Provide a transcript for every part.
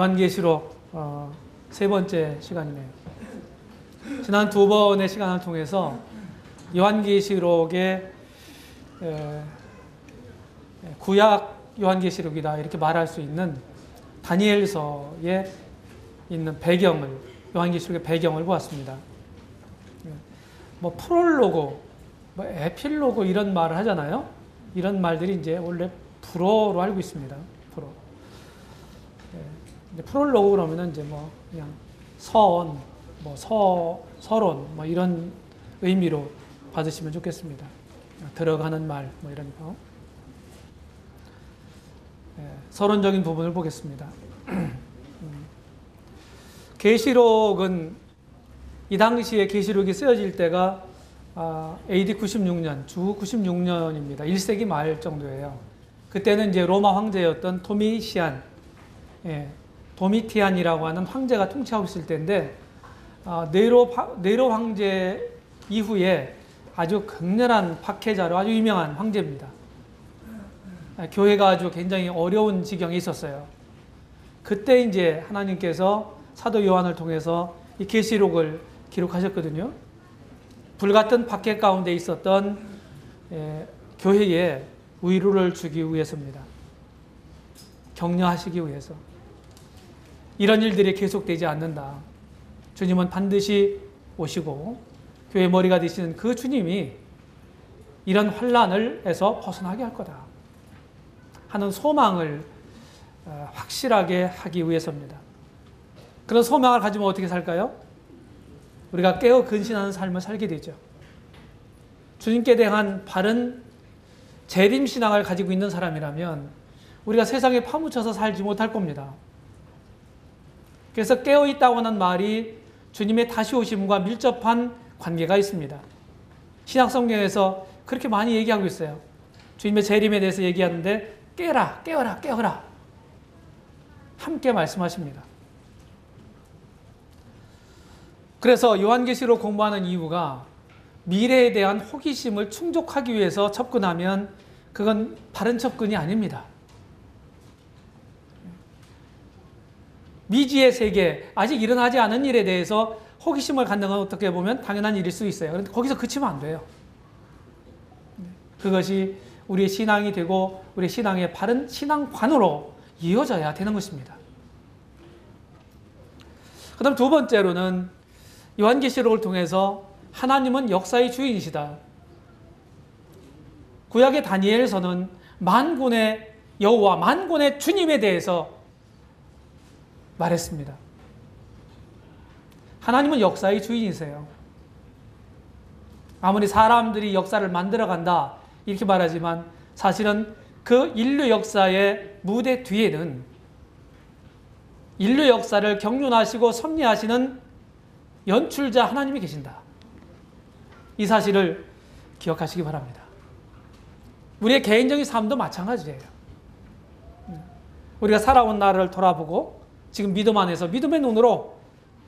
요한계시록 세 번째 시간이네요. 지난 두 번의 시간을 통해서 요한계시록의 구약 요한계시록이다 이렇게 말할 수 있는 다니엘서에 있는 배경을, 요한계시록의 배경을 보았습니다. 뭐 프롤로그, 뭐 에필로그 이런 말을 하잖아요. 이런 말들이 이제 원래 불어로 알고 있습니다. 불어. 프롤로그 그러면은 이제 뭐 그냥 서론, 뭐 이런 의미로 받으시면 좋겠습니다. 들어가는 말, 뭐 이런 거. 서론적인 부분을 보겠습니다. 계시록은 이 당시에 계시록이 쓰여질 때가 AD 96년, 주 96년입니다. 1세기 말 정도예요. 그때는 이제 로마 황제였던 도미티안이라고 하는 황제가 통치하고 있을 때인데, 네로 황제 이후에 아주 극렬한 박해자로 아주 유명한 황제입니다. 교회가 아주 굉장히 어려운 지경에 있었어요. 그때 이제 하나님께서 사도 요한을 통해서 이 계시록을 기록하셨거든요. 불같은 박해 가운데 있었던 교회에 위로를 주기 위해서입니다. 격려하시기 위해서. 이런 일들이 계속되지 않는다. 주님은 반드시 오시고 교회의 머리가 되시는 그 주님이 이런 환난을 해서 벗어나게 할 거다 하는 소망을 확실하게 하기 위해서입니다. 그런 소망을 가지면 어떻게 살까요? 우리가 깨어 근신하는 삶을 살게 되죠. 주님께 대한 바른 재림신앙을 가지고 있는 사람이라면 우리가 세상에 파묻혀서 살지 못할 겁니다. 그래서 깨어있다고 하는 말이 주님의 다시 오심과 밀접한 관계가 있습니다. 신약성경에서 그렇게 많이 얘기하고 있어요. 주님의 재림에 대해서 얘기하는데 깨라, 깨어라, 깨어라. 함께 말씀하십니다. 그래서 요한계시록 공부하는 이유가 미래에 대한 호기심을 충족하기 위해서 접근하면 그건 바른 접근이 아닙니다. 미지의 세계, 아직 일어나지 않은 일에 대해서 호기심을 갖는 건 어떻게 보면 당연한 일일 수 있어요. 그런데 거기서 그치면 안 돼요. 그것이 우리의 신앙이 되고 우리의 신앙의 바른 신앙관으로 이어져야 되는 것입니다. 그 다음 두 번째로는 요한계시록을 통해서 하나님은 역사의 주인이시다. 구약의 다니엘서는 만군의 여호와, 만군의 주님에 대해서 말했습니다. 하나님은 역사의 주인이세요. 아무리 사람들이 역사를 만들어간다 이렇게 말하지만 사실은 그 인류 역사의 무대 뒤에는 인류 역사를 경륜하시고 섭리하시는 연출자 하나님이 계신다. 이 사실을 기억하시기 바랍니다. 우리의 개인적인 삶도 마찬가지예요. 우리가 살아온 나를 돌아보고 지금 믿음 안에서 믿음의 눈으로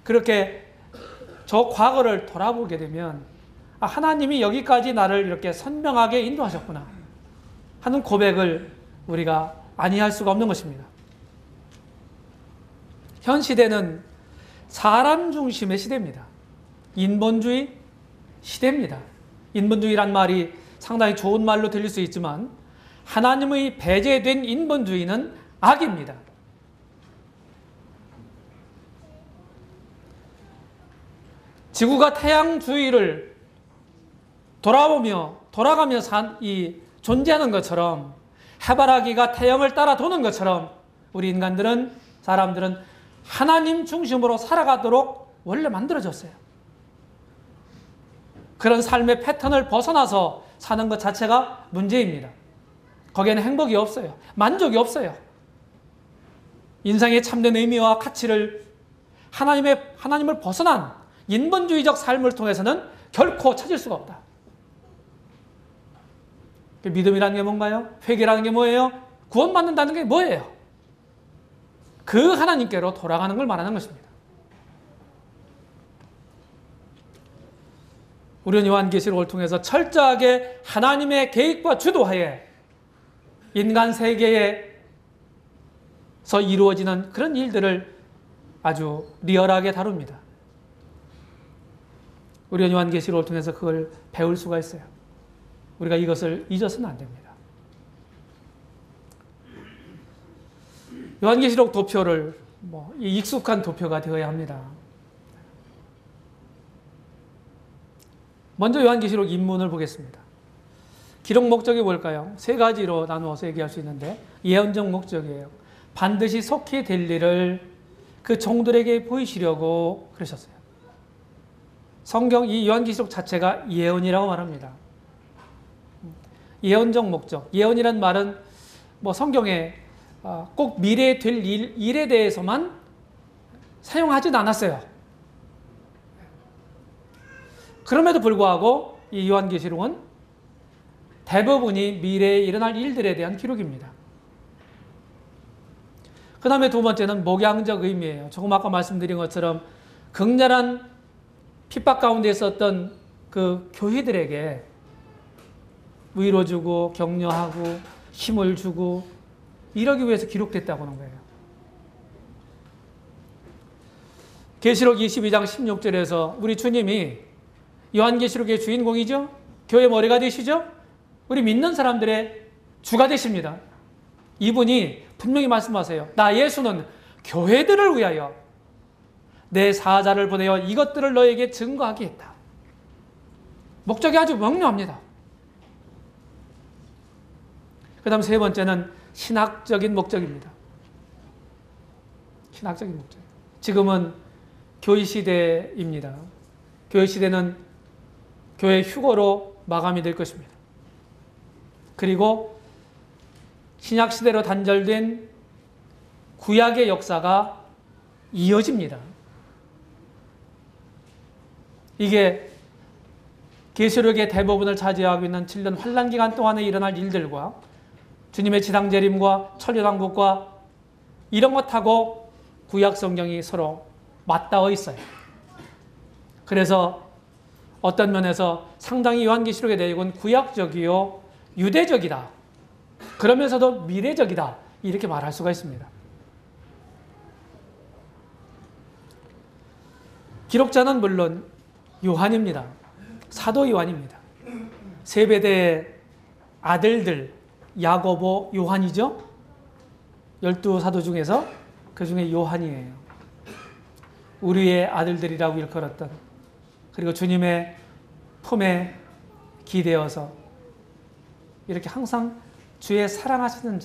그렇게 저 과거를 돌아보게 되면 하나님이 여기까지 나를 이렇게 선명하게 인도하셨구나 하는 고백을 우리가 아니할 수가 없는 것입니다. 현 시대는 사람 중심의 시대입니다. 인본주의 시대입니다. 인본주의란 말이 상당히 좋은 말로 들릴 수 있지만 하나님의 배제된 인본주의는 악입니다. 지구가 태양 주위를 돌아가며 존재하는 것처럼 해바라기가 태양을 따라 도는 것처럼 우리 사람들은 하나님 중심으로 살아가도록 원래 만들어졌어요. 그런 삶의 패턴을 벗어나서 사는 것 자체가 문제입니다. 거기에는 행복이 없어요. 만족이 없어요. 인생의 참된 의미와 가치를 하나님을 벗어난 인본주의적 삶을 통해서는 결코 찾을 수가 없다. 믿음이라는 게 뭔가요? 회개라는 게 뭐예요? 구원받는다는 게 뭐예요? 그 하나님께로 돌아가는 걸 말하는 것입니다. 우리는 요한계시록을 통해서 철저하게 하나님의 계획과 주도하에 인간 세계의 이루어지는 그런 일들을 아주 리얼하게 다룹니다. 우리가 요한계시록을 통해서 그걸 배울 수가 있어요. 우리가 이것을 잊어서는 안 됩니다. 요한계시록 도표를 익숙한 도표가 되어야 합니다. 먼저 요한계시록 입문을 보겠습니다. 기록 목적이 뭘까요? 세 가지로 나누어서 얘기할 수 있는데, 예언적 목적이에요. 반드시 속히 될 일을 그 종들에게 보이시려고 그러셨어요. 성경 이 요한계시록 자체가 예언이라고 말합니다. 예언적 목적. 예언이란 말은 성경에 꼭 미래에 될 일에 대해서만 사용하진 않았어요. 그럼에도 불구하고 이 요한계시록은 대부분이 미래에 일어날 일들에 대한 기록입니다. 그 다음에 두 번째는 목양적 의미예요. 조금 아까 말씀드린 것처럼 극렬한 핍박 가운데 있었던 그 교회들에게 위로 주고 격려하고 힘을 주고 이러기 위해서 기록됐다고 하는 거예요. 계시록 22장 16절에서 우리 주님이 요한계시록의 주인공이죠. 교회 머리가 되시죠. 우리 믿는 사람들의 주가 되십니다. 이분이 분명히 말씀하세요. 나 예수는 교회들을 위하여 내 사자를 보내어 이것들을 너에게 증거하게 했다. 목적이 아주 명료합니다. 그 다음 세 번째는 신학적인 목적입니다. 신학적인 목적. 지금은 교회 시대입니다. 교회 시대는 교회 휴거로 마감이 될 것입니다. 그리고 신약 시대로 단절된 구약의 역사가 이어집니다. 이게 계시록의 대부분을 차지하고 있는 7년 환란 기간 동안에 일어날 일들과 주님의 지상 재림과 천년왕국과 이런 것하고 구약 성경이 서로 맞닿아 있어요. 그래서 어떤 면에서 상당히 요한계시록의 내용은 구약적이요 유대적이다. 그러면서도 미래적이다. 이렇게 말할 수가 있습니다. 기록자는 물론 요한입니다. 사도 요한입니다. 세베대의 아들들 야고보, 요한이죠. 12사도 중에서 그 중에 요한이에요. 우리의 아들들이라고 일컬었던, 그리고 주님의 품에 기대어서 이렇게 항상 주의 사랑하시는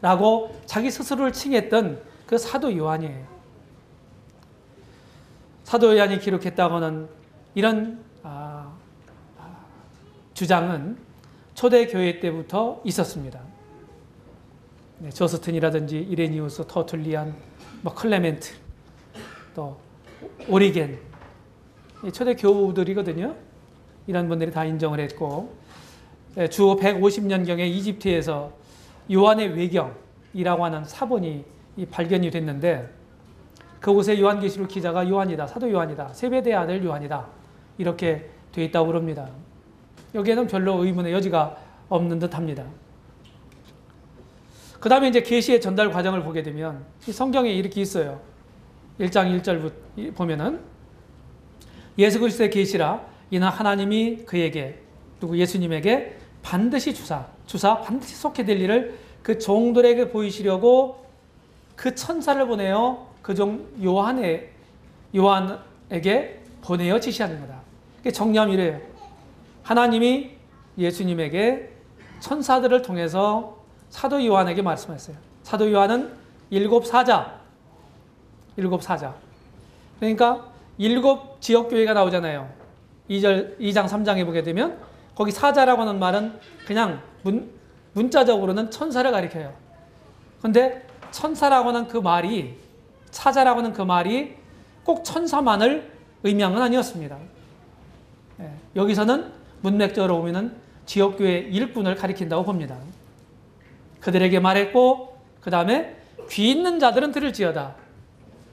자라고 자기 스스로를 칭했던 그 사도 요한이에요. 사도 요한이 기록했다고는 이런 주장은 초대교회 때부터 있었습니다. 저스틴이라든지 이레니우스, 터툴리안, 클레멘트, 또 오리겐, 초대 교우들이거든요. 이런 분들이 다 인정을 했고, 주 150년경에 이집트에서 요한의 외경이라고 하는 사본이 발견이 됐는데, 그곳에 요한계시록 기자가 요한이다, 사도 요한이다, 세베대의 아들 요한이다 이렇게 돼 있다고 그럽니다. 여기에는 별로 의문의 여지가 없는 듯합니다. 그 다음에 이제 계시의 전달 과정을 보게 되면 이 성경에 이렇게 있어요. 1장 1절 보면은 예수 그리스도의 계시라 이는 하나님이 그에게, 누구 예수님에게 반드시 주사 반드시 속해 될 일을 그 종들에게 보이시려고 그 천사를 보내어 그 종 요한에게 보내어 지시하는 거다. 정리하면 이래요. 하나님이 예수님에게 천사들을 통해서 사도 요한에게 말씀했어요. 사도 요한은 7 사자. 그러니까 7 지역교회가 나오잖아요. 2장 3장에 보게 되면 거기 사자라고 하는 말은 그냥 문자적으로는 천사를 가리켜요. 그런데 천사라고 하는 그 말이, 사자라고 하는 그 말이 꼭 천사만을 의미한 건 아니었습니다. 여기서는 문맥적으로 보면은 지역교회 일꾼을 가리킨다고 봅니다. 그들에게 말했고, 그 다음에 귀 있는 자들은 들을지어다.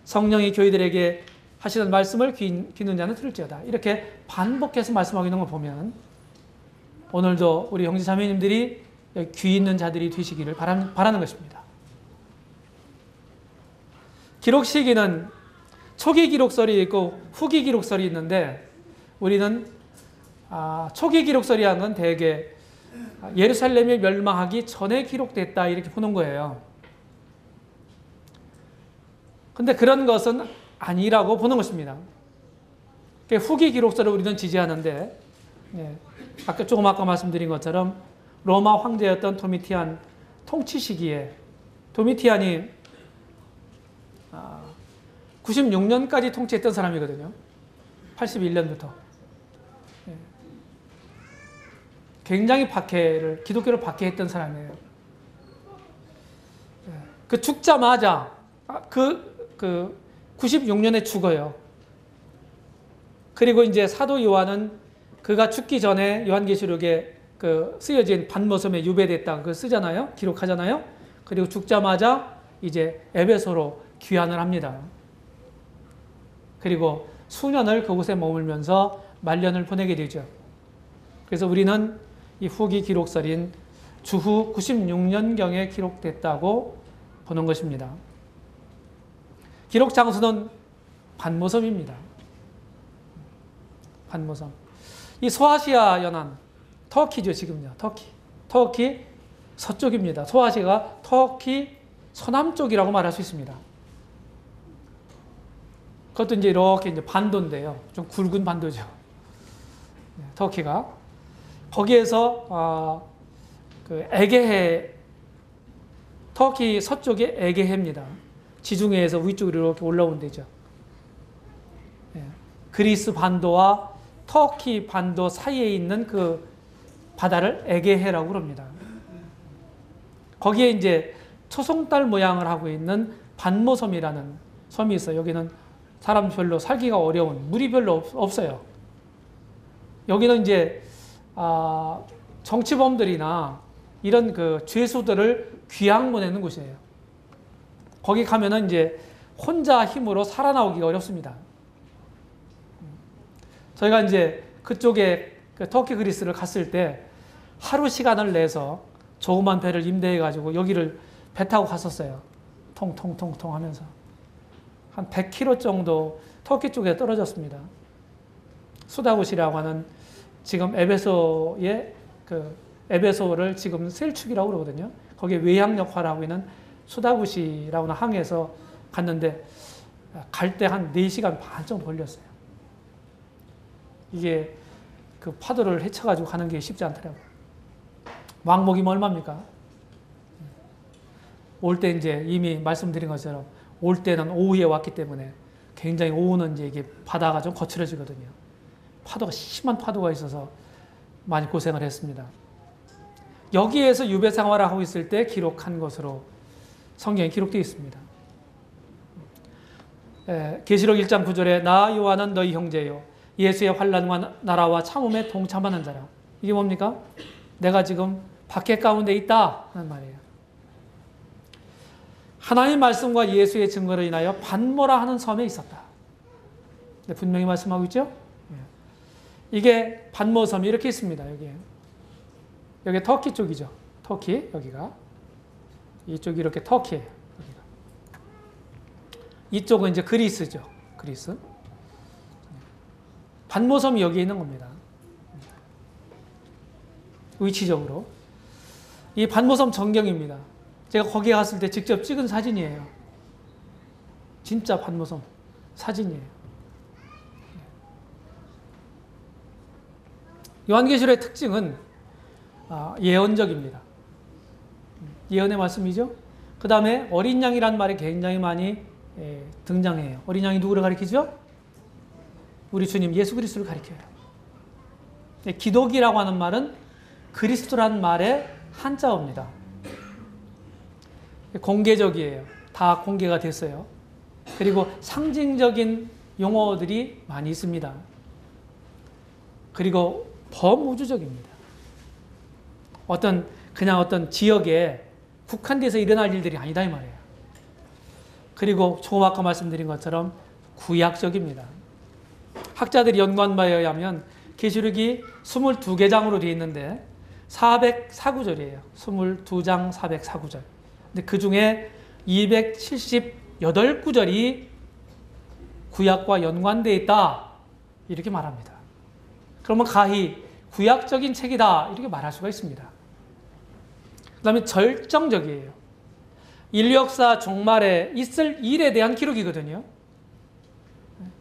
성령이 교회들에게 하시는 말씀을 귀 있는 자는 들을지어다. 이렇게 반복해서 말씀하고 있는 걸 보면 오늘도 우리 형제 자매님들이 귀 있는 자들이 되시기를 바라는 것입니다. 기록 시기는 초기 기록설이 있고 후기 기록설이 있는데 우리는 초기 기록설이라는 건 대개 예루살렘이 멸망하기 전에 기록됐다 이렇게 보는 거예요. 근데 그런 것은 아니라고 보는 것입니다. 후기 기록설을 우리는 지지하는데 아까 말씀드린 것처럼 로마 황제였던 도미티안 통치 시기에 도미티안이 96년까지 통치했던 사람이거든요. 81년부터. 굉장히 기독교를 박해했던 사람이에요. 그 죽자마자 96년에 죽어요. 그리고 이제 사도 요한은 그가 죽기 전에 요한계시록에 쓰여진 반모섬에 유배됐다 그거 쓰잖아요. 기록하잖아요. 그리고 죽자마자 이제 에베소로 귀환을 합니다. 그리고 수년을 그곳에 머물면서 말년을 보내게 되죠. 그래서 우리는 이 후기 기록설인 주후 96년경에 기록됐다고 보는 것입니다. 기록 장소는 반모섬입니다. 반모섬. 이 소아시아 연안, 터키죠, 지금요. 터키 서쪽입니다. 소아시아가 터키 서남쪽이라고 말할 수 있습니다. 그것도 이렇게 반도인데요. 좀 굵은 반도죠. 터키가. 거기에서, 에게해, 터키 서쪽에 에게해입니다. 지중해에서 위쪽으로 이렇게 올라온 데죠. 그리스 반도와 터키 반도 사이에 있는 그 바다를 에게해라고 그럽니다. 거기에 이제 초송달 모양을 하고 있는 반모섬이라는 섬이 있어요. 여기는 사람 별로 살기가 어려운, 물이 별로 없어요. 여기는 이제 정치범들이나 이런 그 죄수들을 귀양 보내는 곳이에요. 거기 가면은 이제 혼자 힘으로 살아나오기가 어렵습니다. 저희가 이제 그쪽에 터키 그리스를 갔을 때 하루 시간을 내서 조그만 배를 임대해가지고 여기를 배 타고 갔었어요. 통통통통 하면서. 한 100km 정도 터키 쪽에 떨어졌습니다. 수다굿이라고 하는 지금 에베소를 지금 셀축이라고 그러거든요. 거기에 외항 역할을 하고 있는 수다굿이라고 하는 항에서 갔는데 갈 때 한 4시간 반 정도 걸렸어요. 이게 그 파도를 헤쳐가지고 가는 게 쉽지 않더라고요. 왕복이면 얼마입니까? 올 때 이제 이미 말씀드린 것처럼 올 때는 오후에 왔기 때문에 굉장히 오후는 이제 이게 바다가 좀 거칠어지거든요. 심한 파도가 있어서 많이 고생을 했습니다. 여기에서 유배 생활을 하고 있을 때 기록한 것으로 성경에 기록되어 있습니다. 계시록 1장 9절에 나 요한은 너희 형제요 예수의 환난과 나라와 참음에 동참하는 자라. 이게 뭡니까? 내가 지금 박해 가운데 있다 하는 말이에요. 하나님의 말씀과 예수의 증거로 인하여 반모라 하는 섬에 있었다. 분명히 말씀하고 있죠? 이게 반모섬이 이렇게 있습니다. 여기 터키 쪽이죠. 터키 여기가 이쪽이 이렇게 터키예요. 여기가. 이쪽은 이제 그리스죠. 그리스. 반모섬이 여기에 있는 겁니다. 위치적으로. 이 반모섬 전경입니다. 제가 거기에 갔을 때 직접 찍은 사진이에요. 진짜 반모섬 사진이에요. 요한계시록의 특징은 예언적입니다. 예언의 말씀이죠. 그 다음에 어린 양이란 말이 굉장히 많이 등장해요. 어린 양이 누구를 가리키죠? 우리 주님 예수 그리스도를 가리켜요. 기독이라고 하는 말은 그리스도라는 말의 한자어입니다. 공개적이에요. 다 공개가 됐어요. 그리고 상징적인 용어들이 많이 있습니다. 그리고 범우주적입니다. 그냥 어떤 지역에 국한돼서 일어날 일들이 아니다 이 말이에요. 그리고 조금 아까 말씀드린 것처럼 구약적입니다. 학자들이 연구한 바에 의하면 계시록이 22개장으로 되어 있는데 404구절이에요. 22장 404구절. 근데 그 중에 8구절이 구약과 연관되어 있다. 이렇게 말합니다. 그러면 가히 구약적인 책이다. 이렇게 말할 수가 있습니다. 그 다음에 절정적이에요. 인류 역사 종말에 있을 일에 대한 기록이거든요.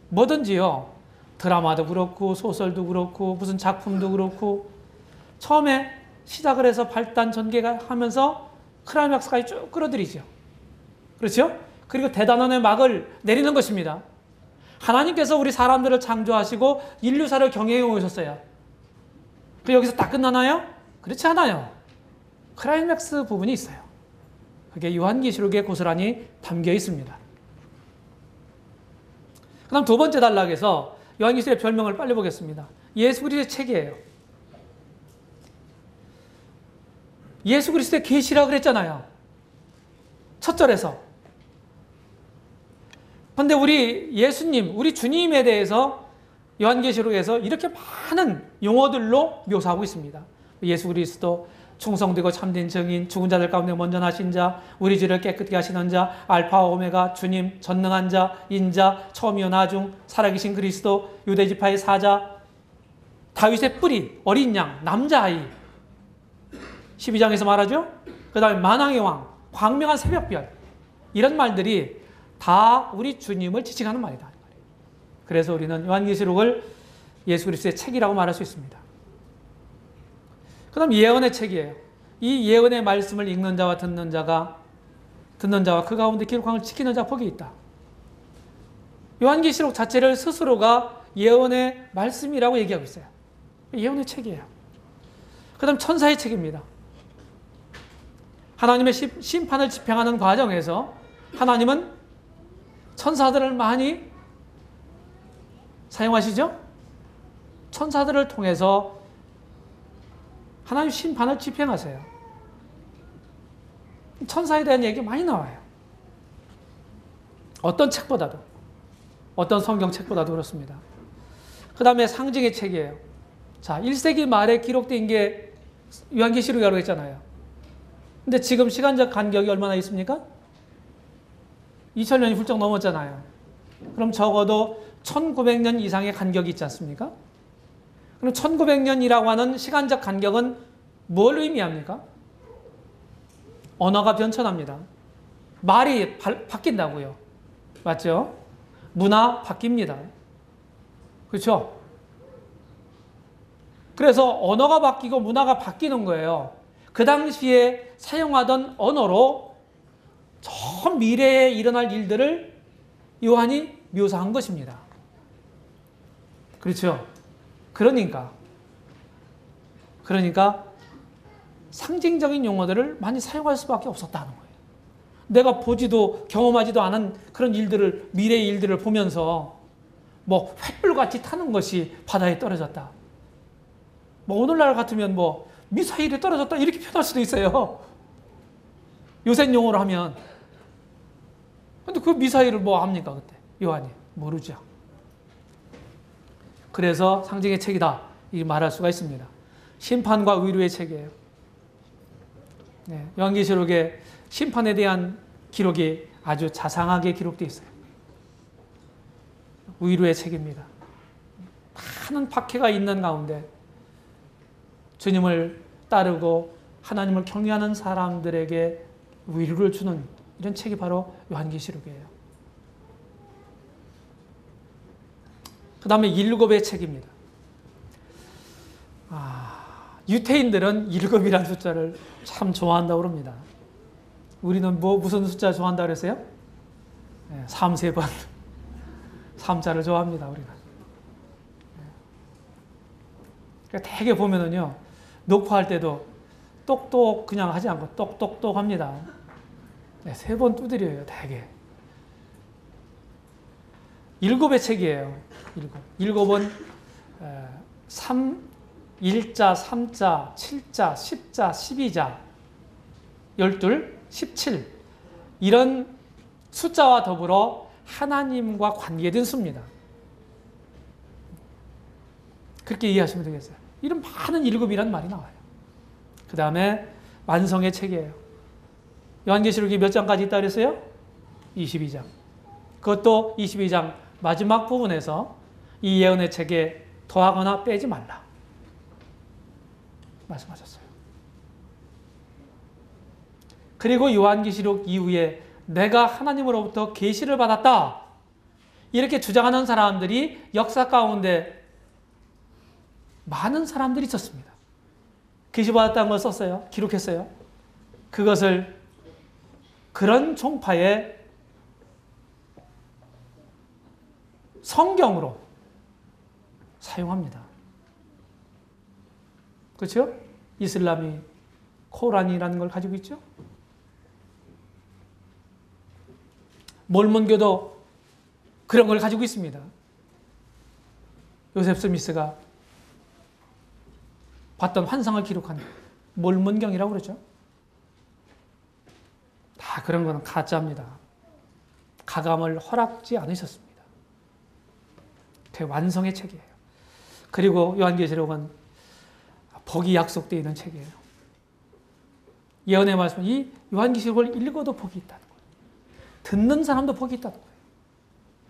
뭐든지요. 드라마도 그렇고 소설도 그렇고 무슨 작품도 그렇고 처음에 시작을 해서 발단 전개가 하면서 클라이막스까지 쭉 끌어들이죠. 그렇죠? 그리고 대단원의 막을 내리는 것입니다. 하나님께서 우리 사람들을 창조하시고 인류사를 경영해 오셨어요. 그 여기서 다 끝나나요? 그렇지 않아요. 클라이맥스 부분이 있어요. 그게 요한계시록에 고스란히 담겨 있습니다. 그 다음 두 번째 단락에서 요한계시록의 별명을 빨리 보겠습니다. 예수 그리스도의 책이에요. 예수 그리스도의 계시라 그랬잖아요. 첫 절에서. 그런데 우리 예수님, 우리 주님에 대해서 요한계시록에서 이렇게 많은 용어들로 묘사하고 있습니다. 예수 그리스도, 충성되고 참된 증인, 죽은 자들 가운데 먼저 나신 자, 우리 죄를 깨끗게 하시는 자, 알파와 오메가, 주님, 전능한 자, 인자, 처음이요 나중, 살아계신 그리스도, 유대지파의 사자, 다윗의 뿌리, 어린 양, 남자아이. 12장에서 말하죠. 그 다음에 만왕의 왕, 광명한 새벽별. 이런 말들이 다 우리 주님을 지칭하는 말이다. 그래서 우리는 요한계시록을 예수 그리스도의 책이라고 말할 수 있습니다. 그 다음 예언의 책이에요. 이 예언의 말씀을 읽는 자와 듣는 자와 그 가운데 기록함을 지키는 자 복이 있다. 요한계시록 자체를 스스로가 예언의 말씀이라고 얘기하고 있어요. 예언의 책이에요. 그 다음 천사의 책입니다. 하나님의 심판을 집행하는 과정에서 하나님은 천사들을 많이 사용하시죠? 천사들을 통해서 하나님 심판을 집행하세요. 천사에 대한 얘기 많이 나와요. 어떤 책보다도, 어떤 성경책보다도 그렇습니다. 그 다음에 상징의 책이에요. 자, 1세기 말에 기록된 게 요한계시록이라고 했잖아요. 근데 지금 시간적 간격이 얼마나 있습니까? 2000년이 훌쩍 넘었잖아요. 그럼 적어도 1900년 이상의 간격이 있지 않습니까? 그럼 1900년이라고 하는 시간적 간격은 뭘 의미합니까? 언어가 변천합니다. 말이 바뀐다고요. 맞죠? 문화 바뀝니다. 그렇죠? 그래서 언어가 바뀌고 문화가 바뀌는 거예요. 그 당시에 사용하던 언어로 저 미래에 일어날 일들을 요한이 묘사한 것입니다. 그렇죠? 그러니까 상징적인 용어들을 많이 사용할 수밖에 없었다는 거예요. 내가 보지도 경험하지도 않은 그런 일들을, 미래의 일들을 보면서 뭐 횃불같이 타는 것이 바다에 떨어졌다. 뭐 오늘날 같으면 뭐 미사일이 떨어졌다 이렇게 표현할 수도 있어요. 요새 용어로 하면. 근데 그 미사일을 뭐 합니까 그때? 요한이 모르죠. 그래서 상징의 책이다 이 말할 수가 있습니다. 심판과 의료의 책이에요. 네, 요한계시록에 심판에 대한 기록이 아주 자상하게 기록되어 있어요. 의료의 책입니다. 많은 박해가 있는 가운데 주님을 따르고 하나님을 경외하는 사람들에게 위로를 주는 이런 책이 바로 요한계시록이에요. 그 다음에 7의 책입니다. 유태인들은 7이라는 숫자를 참 좋아한다고 그럽니다. 우리는 무슨 숫자 좋아한다고 그랬어요? 네, 3, 3번. 3자를 좋아합니다, 우리는. 그러니까 되게 보면은요, 녹화할 때도 똑똑 그냥 하지 않고 똑똑똑 합니다. 네, 3번 두드려요, 되게. 7의 책이에요. 7은 1자, 3자, 7자, 10자, 12자, 12, 17 이런 숫자와 더불어 하나님과 관계된 수입니다. 그렇게 이해하시면 되겠어요. 이런 많은 7이라는 말이 나와요. 그 다음에 완성의 책이에요. 요한계시록이 몇 장까지 있다 그랬어요? 22장. 그것도 22장 마지막 부분에서 이 예언의 책에 더하거나 빼지 말라 말씀하셨어요. 그리고 요한계시록 이후에 내가 하나님으로부터 계시를 받았다 이렇게 주장하는 사람들이 역사 가운데 많은 사람들이 있었습니다. 계시받았다는 걸 썼어요. 기록했어요. 그것을 그런 종파의 성경으로 사용합니다. 그렇죠? 이슬람이 코란이라는 걸 가지고 있죠. 몰몬교도 그런 걸 가지고 있습니다. 요셉 스미스가 봤던 환상을 기록한 몰몬경이라고 그러죠. 다 그런 거는 가짜입니다. 가감을 허락지 않으셨습니다. 완성의 책이에요. 그리고 요한계시록은 복이 약속되어 있는 책이에요. 예언의 말씀은 이 요한계시록을 읽어도 복이 있다는 거예요. 듣는 사람도 복이 있다는 거예요.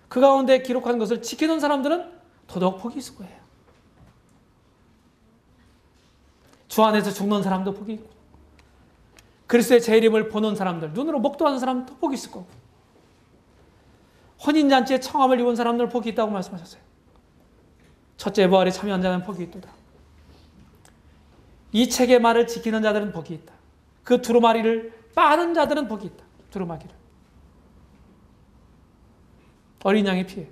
그 가운데 기록한 것을 지키는 사람들은 더더욱 복이 있을 거예요. 주 안에서 죽는 사람도 복이 있고 그리스도의 재림을 보는 사람들, 눈으로 목도하는 사람도 복이 있을 거고 혼인잔치에 청함을 입은 사람들 복이 있다고 말씀하셨어요. 첫째 부활에 참여한 자는 복이 있도다. 이 책의 말을 지키는 자들은 복이 있다. 그 두루마리를 빠는 자들은 복이 있다. 두루마기를. 어린 양의 피예요.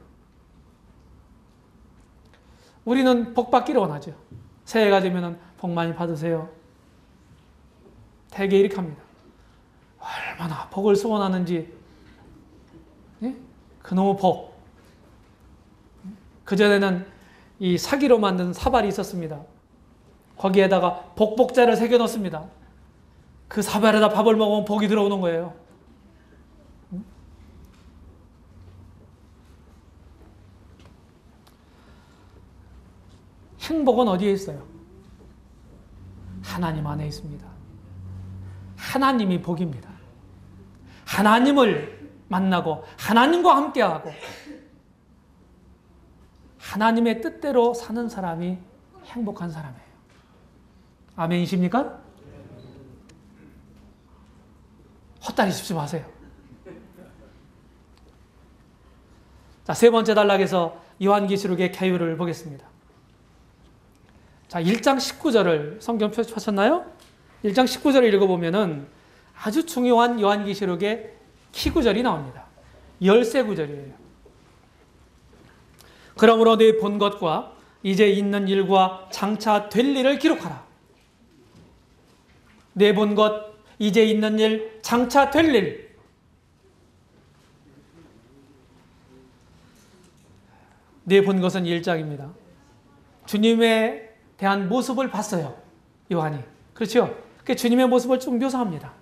우리는 복 받기를 원하죠. 새해가 되면 복 많이 받으세요. 대개 이렇게 합니다. 얼마나 복을 소원하는지. 예? 그놈의 복. 그전에는 이 사기로 만든 사발이 있었습니다. 거기에다가 복복자를 새겨 넣습니다. 그 사발에다 밥을 먹으면 복이 들어오는 거예요. 행복은 어디에 있어요? 하나님 안에 있습니다. 하나님이 복입니다. 하나님을 만나고 하나님과 함께하고 하나님의 뜻대로 사는 사람이 행복한 사람이에요. 아멘이십니까? 헛다리 짚지 마세요. 자, 세 번째 단락에서 요한계시록의 개요를 보겠습니다. 자, 1장 19절을 성경 펴셨나요? 1장 19절을 읽어보면은 아주 중요한 요한계시록의 키구절이 나옵니다. 열쇠 구절이에요. 그러므로 네 본 것과 이제 있는 일과 장차 될 일을 기록하라. 네 본 것, 이제 있는 일, 장차 될 일. 네 본 것은 1장입니다. 주님에 대한 모습을 봤어요. 요한이. 그렇죠? 그 주님의 모습을 쭉 묘사합니다.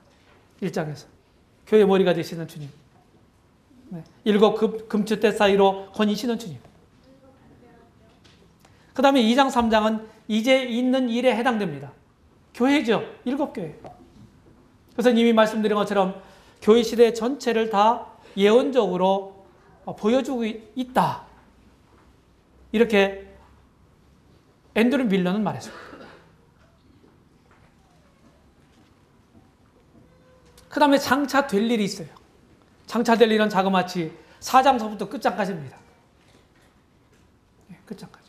1장에서. 교회 머리가 되시는 주님. 네. 7 금추대 사이로 거니시는 주님. 그 다음에 2장, 3장은 이제 있는 일에 해당됩니다. 교회죠. 7교회. 그래서 이미 말씀드린 것처럼 교회 시대 전체를 다 예언적으로 보여주고 있다. 이렇게 앤드류 밀러는 말했습니다. 그 다음에 장차 될 일이 있어요. 장차 될 일은 자그마치 4장서부터 끝장까지입니다. 끝장까지.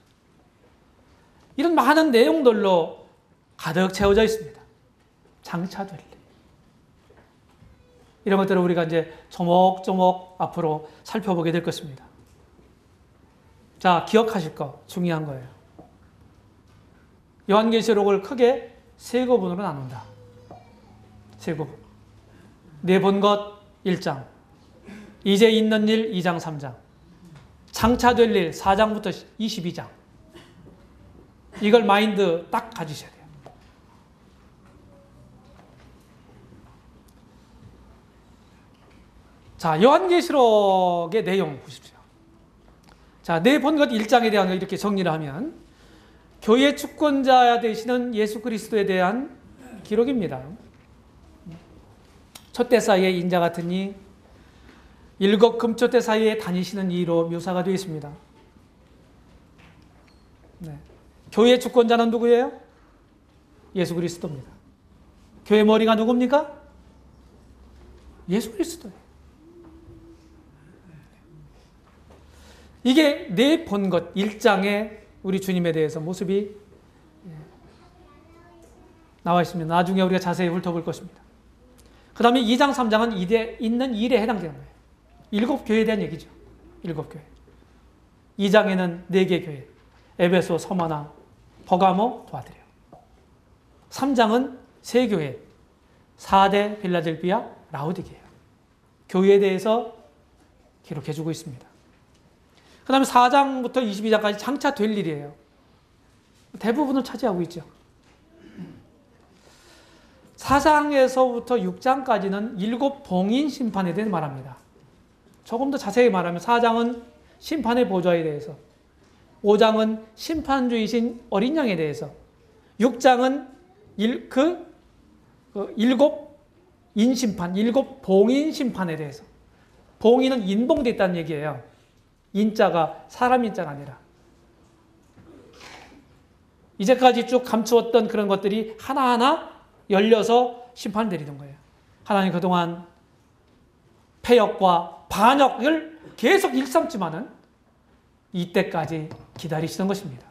이런 많은 내용들로 가득 채워져 있습니다. 장차 될 일. 이런 것들을 우리가 이제 조목조목 앞으로 살펴보게 될 것입니다. 자, 기억하실 거 중요한 거예요. 요한계시록을 크게 세 구분으로 나눈다. 세 구분. 네 본 것 1장, 이제 있는 일 2장, 3장, 장차 될 일 4장부터 22장. 이걸 마인드 딱 가지셔야 돼요. 자, 요한계시록의 내용 보십시오. 자, 네 본 것 1장에 대한 거 이렇게 정리를 하면 교회 주권자 되시는 예수 그리스도에 대한 기록입니다. 촛대 사이의 인자 같으니 7 금초대 사이에 다니시는 이로 묘사가 되어 있습니다. 네. 교회 주권자는 누구예요? 예수 그리스도입니다. 교회 머리가 누굽니까? 예수 그리스도예요. 이게 내 본 것, 1장에 우리 주님에 대해서 모습이 나와 있습니다. 나중에 우리가 자세히 훑어볼 것입니다. 그 다음에 2장, 3장은 있는 일에 해당되는 거예요. 7 교회에 대한 얘기죠. 7 교회. 2장에는 4개 교회. 에베소, 서머나, 버가모, 도아드려. 3장은 3교회. 4대, 빌라델비아, 라오디게요. 교회에 대해서 기록해주고 있습니다. 그 다음에 4장부터 22장까지 장차 될 일이에요. 대부분을 차지하고 있죠. 4장에서부터 6장까지는 7 봉인 심판에 대해 말합니다. 조금 더 자세히 말하면 4장은 심판의 보좌에 대해서, 5장은 심판주이신 어린 양에 대해서, 6장은 7 인심판, 7 봉인 심판에 대해서. 봉인은 인봉돼 있다는 얘기예요. 인자가 사람 인자가 아니라. 이제까지 쭉 감추었던 그런 것들이 하나하나 열려서 심판을 내리는 거예요. 하나님 그동안 패역과 반역을 계속 일삼지만은 이때까지 기다리시는 것입니다.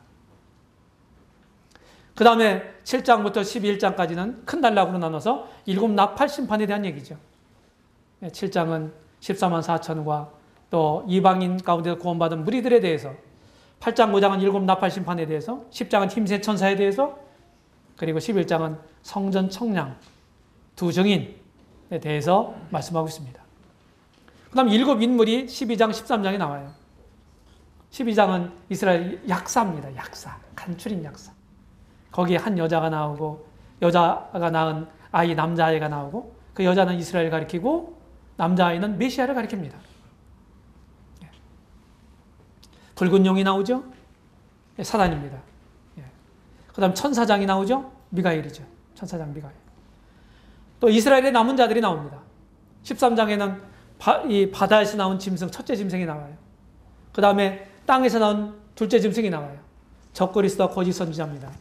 그 다음에 7장부터 11장까지는 큰 단락으로 나눠서 7 나팔 심판에 대한 얘기죠. 7장은 14만 4천과 또 이방인 가운데 구원받은 무리들에 대해서, 8장 9장은 7 나팔 심판에 대해서, 10장은 힘센 천사에 대해서, 그리고 11장은 성전 청량 두 증인에 대해서 말씀하고 있습니다. 그 다음 7 인물이 12장, 13장에 나와요. 12장은 이스라엘 약사입니다. 약사. 간추린 약사. 거기에 한 여자가 나오고, 여자가 낳은 아이 남자아이가 나오고, 그 여자는 이스라엘을 가리키고 남자아이는 메시아를 가리킵니다. 붉은 용이 나오죠? 사단입니다. 그 다음 천사장이 나오죠? 미가엘이죠. 천사장 미가엘. 또 이스라엘의 남은 자들이 나옵니다. 13장에는 이 바다에서 나온 짐승, 첫째 짐승이 나와요. 그 다음에 땅에서 나온 둘째 짐승이 나와요. 적그리스도와 거짓 선지자입니다.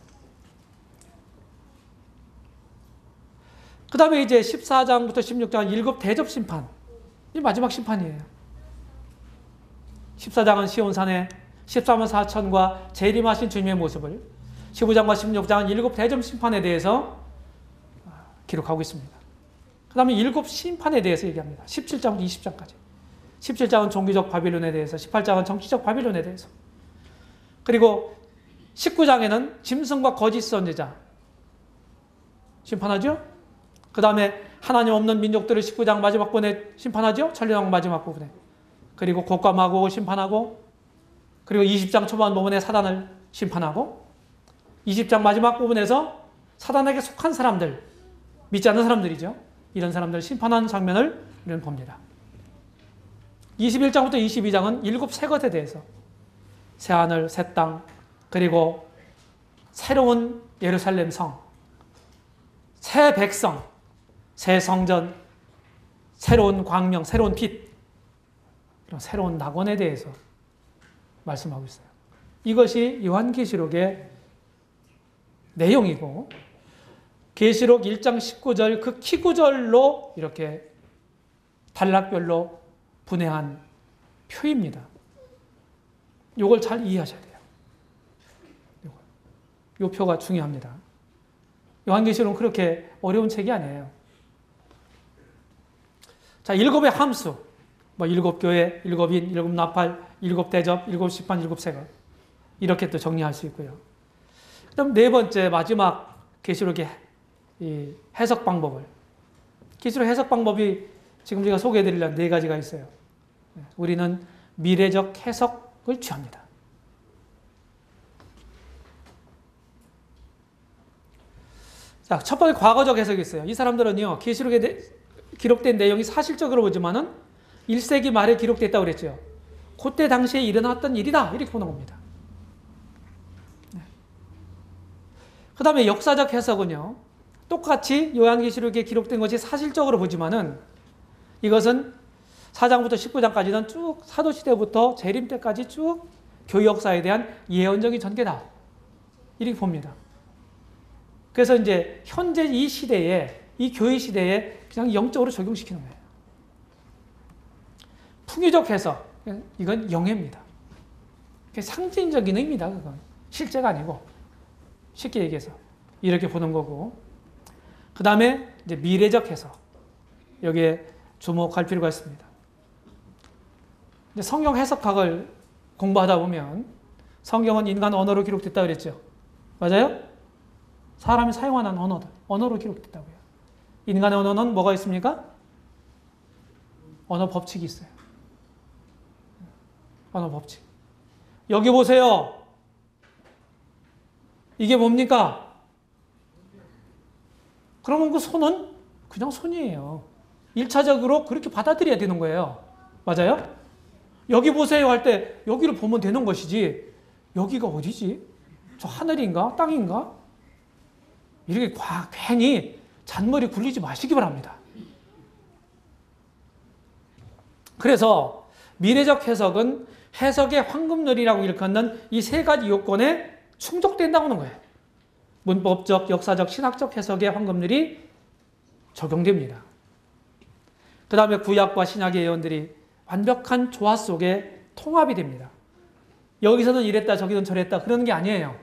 그 다음에 이제 14장부터 16장은 7 대접 심판. 이 마지막 심판이에요. 14장은 시온산에 14만 4천과 재림하신 주님의 모습을, 15장과 16장은 7 대접 심판에 대해서 기록하고 있습니다. 그 다음에 7 심판에 대해서 얘기합니다. 17장부터 20장까지. 17장은 종교적 바빌론에 대해서, 18장은 정치적 바빌론에 대해서. 그리고 19장에는 짐승과 거짓 선지자 심판하죠. 그 다음에 하나님 없는 민족들을 19장 마지막 부분에 심판하죠. 천리왕 마지막 부분에. 그리고 곡과 마곡을 심판하고, 그리고 20장 초반 부분에 사단을 심판하고, 20장 마지막 부분에서 사단에게 속한 사람들, 믿지 않는 사람들이죠. 이런 사람들을 심판하는 장면을 우리는 봅니다. 21장부터 22장은 7 새 것에 대해서, 새 하늘, 새 땅, 그리고 새로운 예루살렘 성, 새 백성, 새 성전, 새로운 광명, 새로운 빛, 이런 새로운 낙원에 대해서 말씀하고 있어요. 이것이 요한계시록의 내용이고, 계시록 1장 19절 그 키구절로 이렇게 단락별로 분해한 표입니다. 이걸 잘 이해하셔야 돼요. 이 표가 중요합니다. 요한계시록은 그렇게 어려운 책이 아니에요. 자, 7의 함수, 7 교회, 7 인, 7 나팔, 7 대접, 7 심판, 7 세것, 이렇게 또 정리할 수 있고요. 그다음 네 번째 마지막 계시록의 이 해석 방법을, 계시록 해석 방법이 지금 제가 소개해드리려는 4가지가 있어요. 우리는 미래적 해석을 취합니다. 자, 첫 번째 과거적 해석이 있어요. 이 사람들은요, 계시록에 기록된 내용이 사실적으로 보지만은 1세기 말에 기록됐다고 그랬죠. 그때 당시에 일어났던 일이다, 이렇게 보는 겁니다. 그 다음에 역사적 해석은요, 똑같이 요한계시록에 기록된 것이 사실적으로 보지만은 이것은 4장부터 19장까지는 쭉 사도시대부터 재림 때까지 쭉 교회 역사에 대한 예언적인 전개다. 이렇게 봅니다. 그래서 이제 현재 이 시대에, 이 교회 시대에 그냥 영적으로 적용시키는 거예요. 풍유적 해석, 이건 영예입니다. 상징적인 의미다, 그건. 실제가 아니고. 쉽게 얘기해서. 이렇게 보는 거고. 그 다음에 이제 미래적 해석. 여기에 주목할 필요가 있습니다. 이제 성경 해석학을 공부하다 보면 성경은 인간 언어로 기록됐다 그랬죠. 맞아요? 사람이 사용하는 언어들, 언어로 기록됐다고요. 인간의 언어는 뭐가 있습니까? 언어 법칙이 있어요. 언어 법칙. 여기 보세요. 이게 뭡니까? 그러면 그 손은 그냥 손이에요. 1차적으로 그렇게 받아들여야 되는 거예요. 맞아요? 여기 보세요 할 때 여기를 보면 되는 것이지 여기가 어디지? 저 하늘인가? 땅인가? 이렇게 괜히 잔머리 굴리지 마시기 바랍니다. 그래서 미래적 해석은 해석의 황금률이라고 일컫는 이 세 가지 요건에 충족된다고 하는 거예요. 문법적, 역사적, 신학적 해석의 황금률이 적용됩니다. 그 다음에 구약과 신약의 예언들이 완벽한 조화 속에 통합이 됩니다. 여기서는 이랬다 저기는 저랬다 그러는 게 아니에요.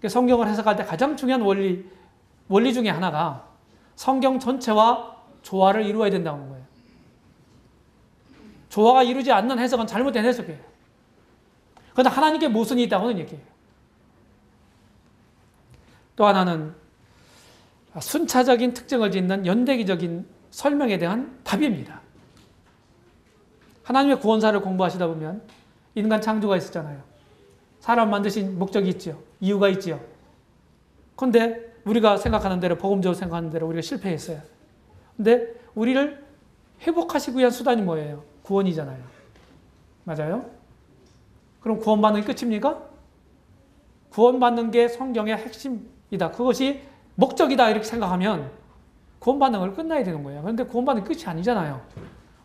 성경을 해석할 때 가장 중요한 원리 중에 하나가 성경 전체와 조화를 이루어야 된다는 거예요. 조화가 이루지 않는 해석은 잘못된 해석이에요. 그런데 하나님께 모순이 있다고는 얘기해요. 또 하나는 순차적인 특징을 짓는 연대기적인 설명에 대한 답입니다. 하나님의 구원사를 공부하시다 보면 인간 창조가 있었잖아요. 사람 만드신 목적이 있죠. 이유가 있죠. 그런데 우리가 생각하는 대로, 복음적으로 생각하는 대로 우리가 실패했어요. 근데 우리를 회복하시기 위한 수단이 뭐예요? 구원이잖아요. 맞아요? 그럼 구원받는 게 끝입니까? 구원받는 게 성경의 핵심이다. 그것이 목적이다. 이렇게 생각하면 구원받는 걸 끝나야 되는 거예요. 그런데 구원받는 게 끝이 아니잖아요.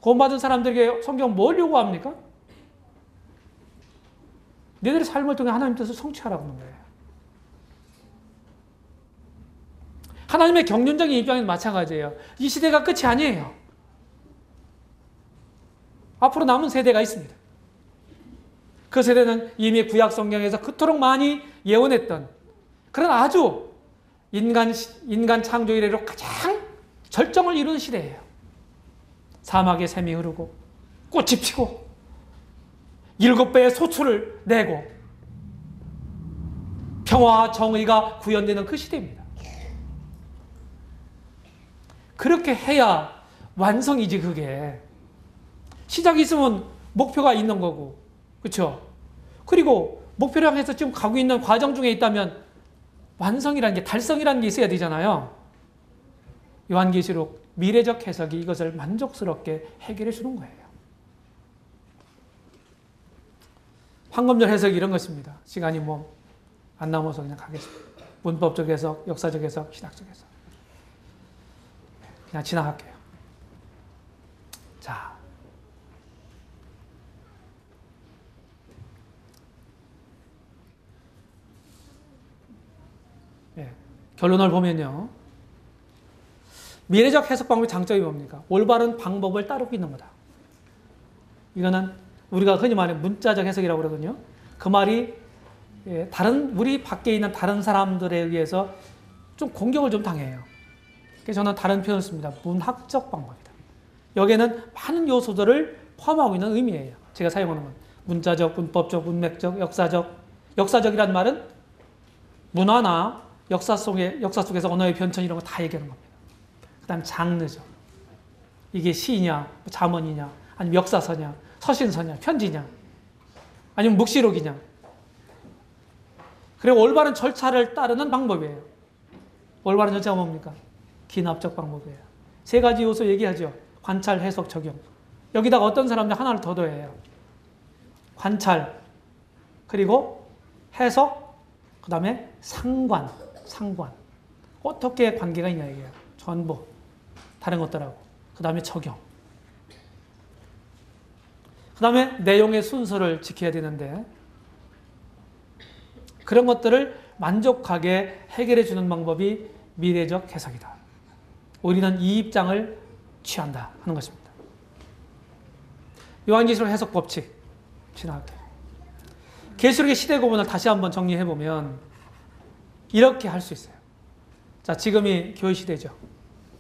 구원받은 사람들에게 성경은 뭘 요구합니까? 너희들의 삶을 통해 하나님 뜻을 성취하라고 하는 거예요. 하나님의 경륜적인 입장에는 마찬가지예요. 이 시대가 끝이 아니에요. 앞으로 남은 세대가 있습니다. 그 세대는 이미 구약 성경에서 그토록 많이 예언했던 그런 아주 인간 창조 이래로 가장 절정을 이루는 시대예요. 사막에 샘이 흐르고 꽃이 피고 7배의 소출을 내고 평화와 정의가 구현되는 그 시대입니다. 그렇게 해야 완성이지 그게. 시작이 있으면 목표가 있는 거고. 그렇죠? 그리고 목표를 향해서 지금 가고 있는 과정 중에 있다면 완성이라는 게, 달성이라는 게 있어야 되잖아요. 요한계시록 미래적 해석이 이것을 만족스럽게 해결해 주는 거예요. 황금률 해석이 이런 것입니다. 시간이 안 남아서 그냥 가겠습니다. 문법적 해석, 역사적 해석, 신학적 해석. 그냥 지나갈게요. 자. 결론을 보면요. 미래적 해석 방법의 장점이 뭡니까? 올바른 방법을 따르고 있는 거다. 이거는 우리가 흔히 말하는 문자적 해석이라고 그러거든요. 그 말이 우리 밖에 있는 다른 사람들에 의해서 좀 공격을 좀 당해요. 그래서 저는 다른 표현을 씁니다. 문학적 방법이다. 여기에는 많은 요소들을 포함하고 있는 의미예요. 제가 사용하는 건 문자적, 문법적, 문맥적, 역사적. 역사적이란 말은 문화나 역사 속에서 언어의 변천 이런 거 다 얘기하는 겁니다. 그 다음 장르죠. 이게 시냐, 잠언이냐, 아니면 역사서냐, 서신서냐, 편지냐, 아니면 묵시록이냐. 그리고 올바른 절차를 따르는 방법이에요. 올바른 절차가 뭡니까? 기납적 방법이에요. 세 가지 요소 얘기하죠. 관찰, 해석, 적용. 여기다가 어떤 사람들 하나를 더 더해요. 관찰, 그리고 해석, 그 다음에 상관. 어떻게 관계가 있냐 이게요. 전부. 다른 것들하고. 그 다음에 적용. 다음에 내용의 순서를 지켜야 되는데 그런 것들을 만족하게 해결해 주는 방법이 미래적 해석이다. 우리는 이 입장을 취한다 하는 것입니다. 요한계시록 해석 법칙 지나갈게요. 계시록의 시대 구분을 다시 한번 정리해 보면 이렇게 할 수 있어요. 자, 지금이 교회 시대죠.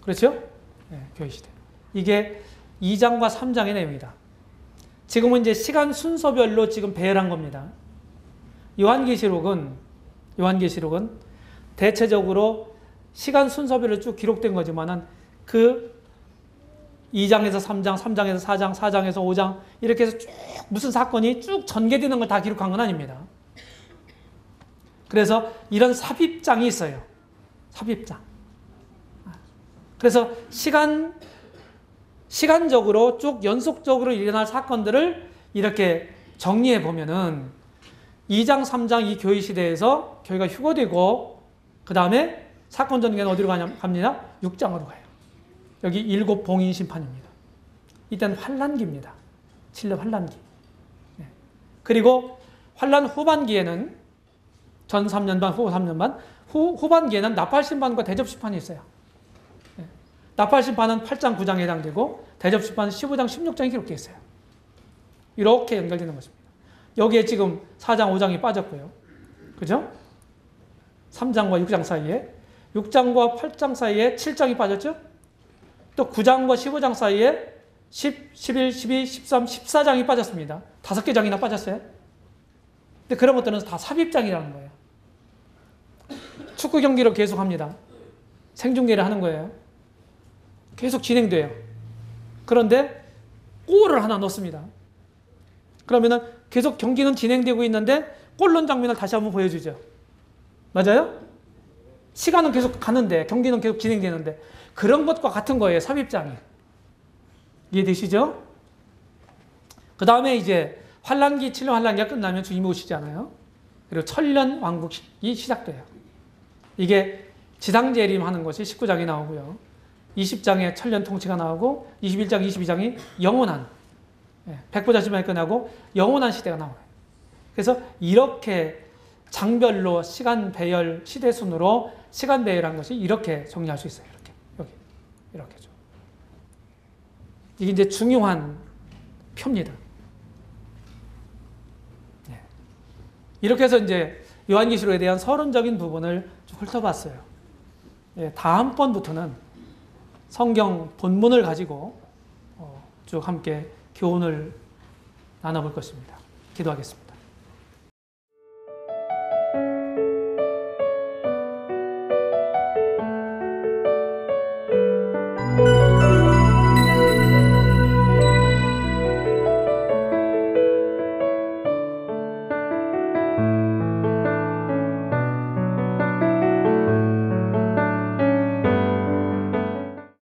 그렇죠? 네, 교회 시대. 이게 2장과 3장의 내용이다. 지금은 이제 시간 순서별로 지금 배열한 겁니다. 요한계시록은 대체적으로 시간 순서별로 쭉 기록된 거지만은 그 2장에서 3장, 3장에서 4장, 4장에서 5장 이렇게 해서 쭉 무슨 사건이 쭉 전개되는 걸 다 기록한 건 아닙니다. 그래서 이런 삽입장이 있어요. 삽입장. 그래서 시간적으로 쭉 연속적으로 일어날 사건들을 이렇게 정리해 보면은 2장, 3장 이 교회 시대에서 교회가 휴거되고 그 다음에 사건 전개는 어디로 갑니다? 6장으로 가요. 여기 7 봉인 심판입니다. 이때는 환란기입니다. 7년 환란기. 네. 그리고 환란 후반기에는 전 3년 반, 후 3년 반, 후반기에는 나팔 심판과 대접 심판이 있어요. 네. 나팔 심판은 8장, 9장에 해당되고 대접 심판은 15장, 16장에 기록되어 있어요. 이렇게 연결되는 것입니다. 여기에 지금 4장, 5장이 빠졌고요. 그죠? 3장과 6장 사이에 6장과 8장 사이에 7장이 빠졌죠? 또 9장과 15장 사이에 10, 11, 12, 13, 14장이 빠졌습니다. 5개 장이나 빠졌어요. 근데 그런 것들은 다 삽입장이라는 거예요. 축구 경기를 계속합니다. 생중계를 하는 거예요. 계속 진행돼요. 그런데 골을 하나 넣습니다. 그러면은 계속 경기는 진행되고 있는데 골 넣은 장면을 다시 한번 보여주죠. 맞아요? 시간은 계속 가는데 경기는 계속 진행되는데 그런 것과 같은 거예요. 삽입장이. 이해되시죠? 그 다음에 이제 환란기, 7년 환란기가 끝나면 주님이 오시잖아요. 그리고 천년 왕국이 시작돼요. 이게 지상재림 하는 것이 19장이 나오고요. 20장에 천년 통치가 나오고 21장, 22장이 영원한 백보자신방이 끝나고 영원한 시대가 나와요. 그래서 이렇게 장별로 시간 배열, 시대 순으로 시간 배열한 것이 이렇게 정리할 수 있어요. 이렇게죠. 이게 이제 중요한 표입니다. 이렇게 해서 이제 요한계시록에 대한 서론적인 부분을 좀 훑어봤어요. 다음번부터는 성경 본문을 가지고 쭉 함께 교훈을 나눠볼 것입니다. 기도하겠습니다.